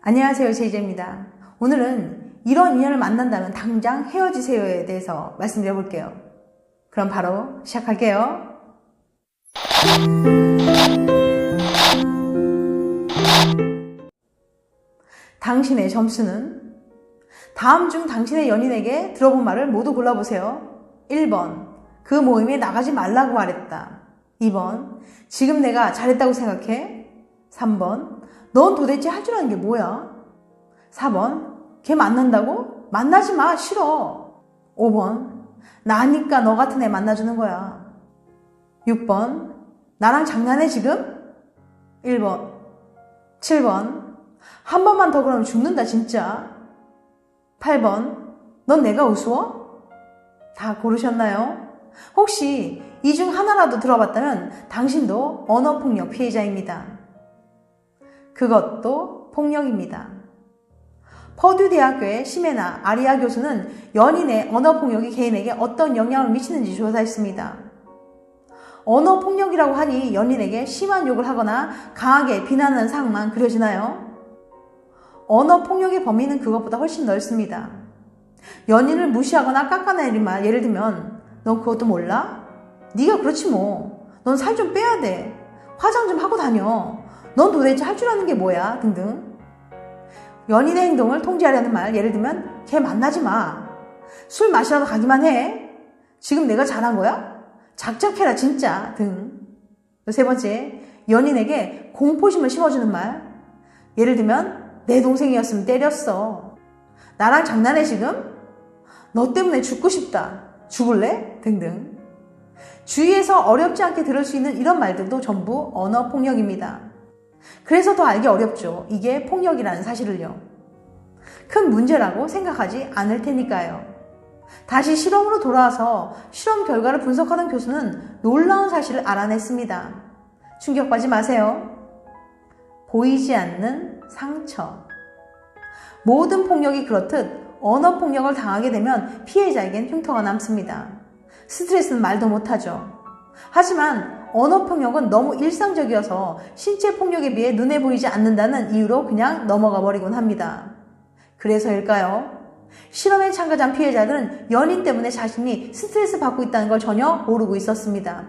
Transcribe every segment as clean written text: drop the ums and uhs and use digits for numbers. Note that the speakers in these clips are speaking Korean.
안녕하세요, 제이제입니다. 오늘은 이런 인연을 만난다면 당장 헤어지세요에 대해서 말씀드려 볼게요. 그럼 바로 시작할게요. 당신의 점수는? 다음 중 당신의 연인에게 들어본 말을 모두 골라보세요. 1번, 그 모임에 나가지 말라고 말했다. 2번, 지금 내가 잘했다고 생각해? 3번, 넌 도대체 할 줄 아는 게 뭐야? 4번, 걔 만난다고? 만나지 마, 싫어. 5번, 나니까 너 같은 애 만나주는 거야. 6번, 나랑 장난해 지금? 1번, 7번, 한 번만 더 그러면 죽는다 진짜. 8번, 넌 내가 우스워? 다 고르셨나요? 혹시 이 중 하나라도 들어봤다면 당신도 언어폭력 피해자입니다. 그것도 폭력입니다. 퍼듀 대학교의 시메나 아리아 교수는 연인의 언어폭력이 개인에게 어떤 영향을 미치는지 조사했습니다. 언어폭력이라고 하니 연인에게 심한 욕을 하거나 강하게 비난하는 상황만 그려지나요? 언어폭력의 범위는 그것보다 훨씬 넓습니다. 연인을 무시하거나 깎아내린 말, 예를 들면 넌 그것도 몰라? 네가 그렇지 뭐. 넌 살 좀 빼야 돼. 화장 좀 하고 다녀. 넌 도대체 할 줄 아는 게 뭐야? 등등. 연인의 행동을 통제하려는 말, 예를 들면 걔 만나지 마. 술 마시러도 가기만 해. 지금 내가 잘한 거야? 작작해라 진짜. 등. 세 번째, 연인에게 공포심을 심어주는 말, 예를 들면 내 동생이었으면 때렸어. 나랑 장난해 지금? 너 때문에 죽고 싶다. 죽을래? 등등. 주위에서 어렵지 않게 들을 수 있는 이런 말들도 전부 언어폭력입니다. 그래서 더 알기 어렵죠. 이게 폭력이라는 사실을요. 큰 문제라고 생각하지 않을 테니까요. 다시 실험으로 돌아와서 실험 결과를 분석하던 교수는 놀라운 사실을 알아냈습니다. 충격받지 마세요. 보이지 않는 상처. 모든 폭력이 그렇듯 언어 폭력을 당하게 되면 피해자에겐 흉터가 남습니다. 스트레스는 말도 못하죠. 하지만 언어 폭력은 너무 일상적이어서 신체 폭력에 비해 눈에 보이지 않는다는 이유로 그냥 넘어가 버리곤 합니다. 그래서일까요? 실험에 참가한 피해자들은 연인 때문에 자신이 스트레스 받고 있다는 걸 전혀 모르고 있었습니다.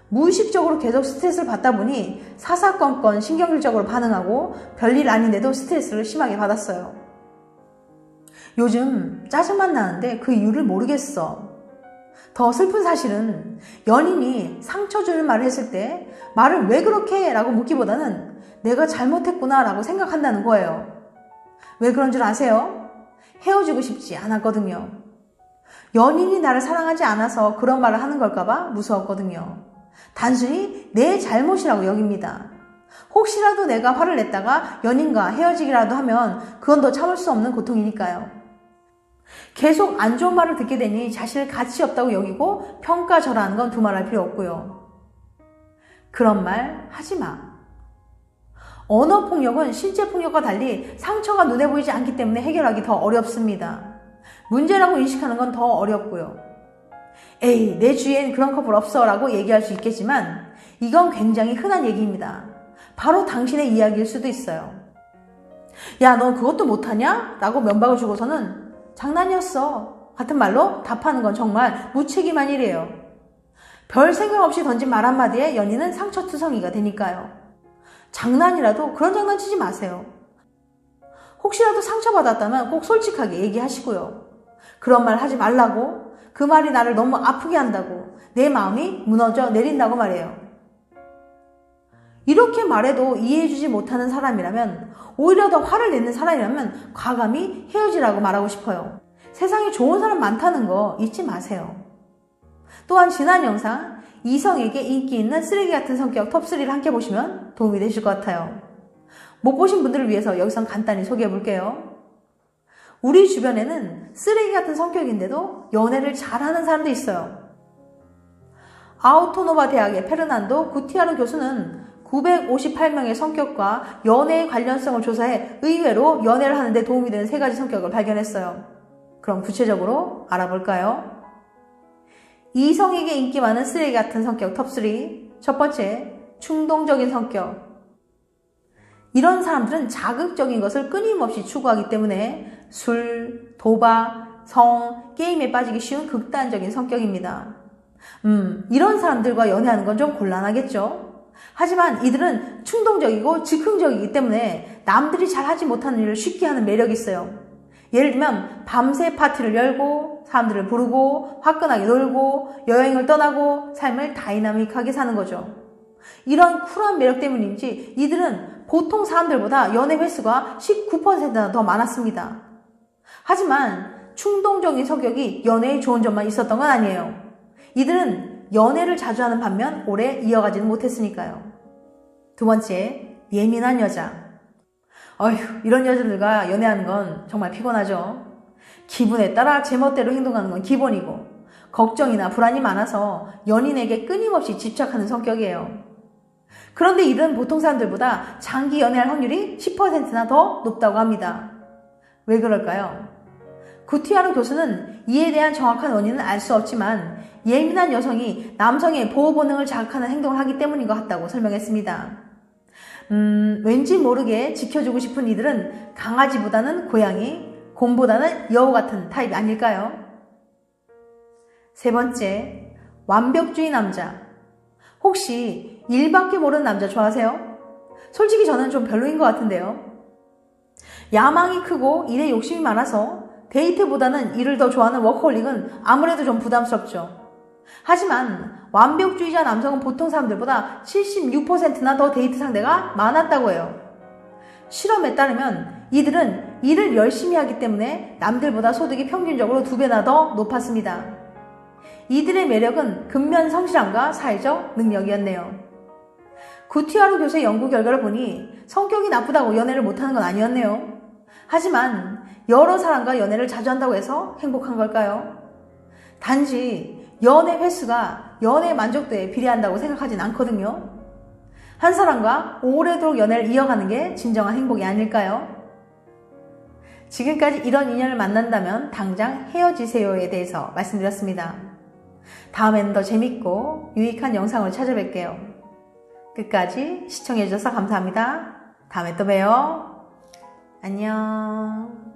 무의식적으로 계속 스트레스를 받다 보니 사사건건 신경질적으로 반응하고 별일 아닌데도 스트레스를 심하게 받았어요. 요즘 짜증만 나는데 그 이유를 모르겠어. 더 슬픈 사실은 연인이 상처 주는 말을 했을 때 말을 왜 그렇게 해? 라고 묻기보다는 내가 잘못했구나 라고 생각한다는 거예요. 왜 그런 줄 아세요? 헤어지고 싶지 않았거든요. 연인이 나를 사랑하지 않아서 그런 말을 하는 걸까봐 무서웠거든요. 단순히 내 잘못이라고 여깁니다. 혹시라도 내가 화를 냈다가 연인과 헤어지기라도 하면 그건 더 참을 수 없는 고통이니까요. 계속 안 좋은 말을 듣게 되니 자신을 가치 없다고 여기고 평가절하하는 건 두말할 필요 없고요. 그런 말 하지 마. 언어폭력은 신체폭력과 달리 상처가 눈에 보이지 않기 때문에 해결하기 더 어렵습니다. 문제라고 인식하는 건 더 어렵고요. 에이, 내 주위엔 그런 커플 없어 라고 얘기할 수 있겠지만 이건 굉장히 흔한 얘기입니다. 바로 당신의 이야기일 수도 있어요. 야, 너 그것도 못하냐? 라고 면박을 주고서는 장난이었어 같은 말로 답하는 건 정말 무책임한 일이에요. 별 생각 없이 던진 말 한마디에 연인은 상처투성이가 되니까요. 장난이라도 그런 장난치지 마세요. 혹시라도 상처받았다면 꼭 솔직하게 얘기하시고요. 그런 말 하지 말라고, 그 말이 나를 너무 아프게 한다고, 내 마음이 무너져 내린다고 말해요. 이렇게 말해도 이해해주지 못하는 사람이라면, 오히려 더 화를 내는 사람이라면 과감히 헤어지라고 말하고 싶어요. 세상에 좋은 사람 많다는 거 잊지 마세요. 또한 지난 영상 이성에게 인기 있는 쓰레기 같은 성격 톱3를 함께 보시면 도움이 되실 것 같아요. 못 보신 분들을 위해서 여기서 간단히 소개해 볼게요. 우리 주변에는 쓰레기 같은 성격인데도 연애를 잘하는 사람도 있어요. 아우토노바 대학의 페르난도 구티아르 교수는 958명의 성격과 연애의 관련성을 조사해 의외로 연애를 하는데 도움이 되는 3가지 성격을 발견했어요. 그럼 구체적으로 알아볼까요? 이성에게 인기 많은 쓰레기 같은 성격 톱3. 첫 번째, 충동적인 성격. 이런 사람들은 자극적인 것을 끊임없이 추구하기 때문에 술, 도박, 성, 게임에 빠지기 쉬운 극단적인 성격입니다. 이런 사람들과 연애하는 건 좀 곤란하겠죠? 하지만 이들은 충동적이고 즉흥적이기 때문에 남들이 잘 하지 못하는 일을 쉽게 하는 매력이 있어요. 예를 들면 밤새 파티를 열고 사람들을 부르고 화끈하게 놀고 여행을 떠나고 삶을 다이나믹하게 사는 거죠. 이런 쿨한 매력 때문인지 이들은 보통 사람들보다 연애 횟수가 19%나 더 많았습니다. 하지만 충동적인 성격이 연애에 좋은 점만 있었던 건 아니에요. 이들은 연애를 자주 하는 반면 오래 이어가지는 못했으니까요. 두 번째, 예민한 여자. 이런 여자들과 연애하는 건 정말 피곤하죠. 기분에 따라 제멋대로 행동하는 건 기본이고 걱정이나 불안이 많아서 연인에게 끊임없이 집착하는 성격이에요. 그런데 이들은 보통 사람들보다 장기 연애할 확률이 10%나 더 높다고 합니다. 왜 그럴까요? 구티아르 교수는 이에 대한 정확한 원인은 알 수 없지만 예민한 여성이 남성의 보호 본능을 자극하는 행동을 하기 때문인 것 같다고 설명했습니다. 왠지 모르게 지켜주고 싶은 이들은 강아지보다는 고양이, 곰보다는 여우 같은 타입이 아닐까요? 세 번째, 완벽주의 남자. 혹시 일밖에 모르는 남자 좋아하세요? 솔직히 저는 좀 별로인 것 같은데요. 야망이 크고 일에 욕심이 많아서 데이트보다는 일을 더 좋아하는 워커홀릭은 아무래도 좀 부담스럽죠. 하지만 완벽주의자 남성은 보통 사람들보다 76%나 더 데이트 상대가 많았다고 해요. 실험에 따르면 이들은 일을 열심히 하기 때문에 남들보다 소득이 평균적으로 2배나 더 높았습니다. 이들의 매력은 근면 성실함과 사회적 능력이었네요. 구티아르 교수의 연구 결과를 보니 성격이 나쁘다고 연애를 못하는 건 아니었네요. 하지만 여러 사람과 연애를 자주 한다고 해서 행복한 걸까요? 단지 연애 횟수가 연애 만족도에 비례한다고 생각하진 않거든요. 한 사람과 오래도록 연애를 이어가는 게 진정한 행복이 아닐까요? 지금까지 이런 인연을 만난다면 당장 헤어지세요에 대해서 말씀드렸습니다. 다음에는 더 재밌고 유익한 영상으로 찾아뵐게요. 끝까지 시청해주셔서 감사합니다. 다음에 또 봬요. 안녕.